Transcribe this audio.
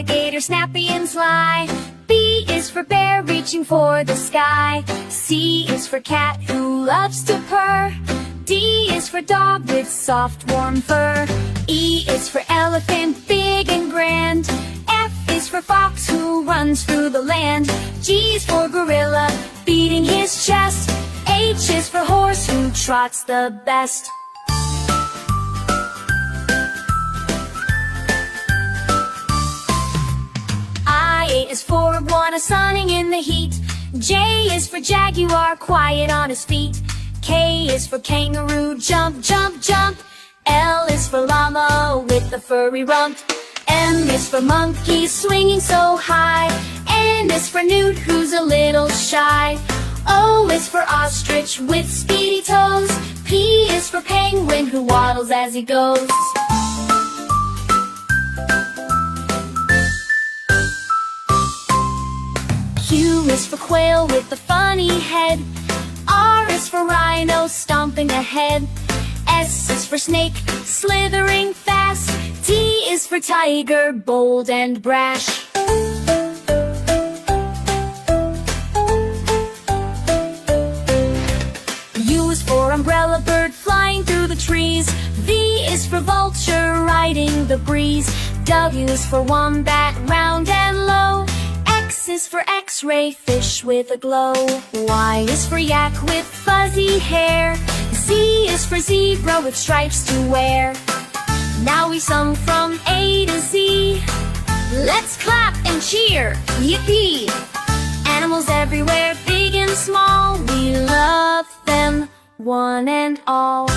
alligator, snappy and sly. B is for bear, reaching for the sky. C is for cat, who loves to purr. D is for dog, with soft warm fur. E is for elephant, big and grand. F is for fox, who runs through the land. G is for gorilla, beating his chest. H is for horse, who trots the best. I is for iguana, sunning in the heat. J is for jaguar, quiet on his feet. K is for kangaroo, jump, jump, jump. L is for llama, with the furry rump. M is for monkey, swinging so high. N is for newt, who's a little shy. O is for ostrich, with speedy toes. P is for penguin, who waddles as he goes. Q is for quail, with the funny head. R is for rhino, stomping ahead. S is for snake, slithering fast. T is for tiger, bold and brash. U is for umbrella, bird flying through the trees. V is for vulture, riding the breeze. W is for wombat, round and low. X is for X-ray, fish with a glow. Y is for yak, with fuzzy hair. Z is for zebra, with stripes to wear. Now we sung from A to Z. Let's clap and cheer, yippee! Animals everywhere, big and small, we love them, one and all.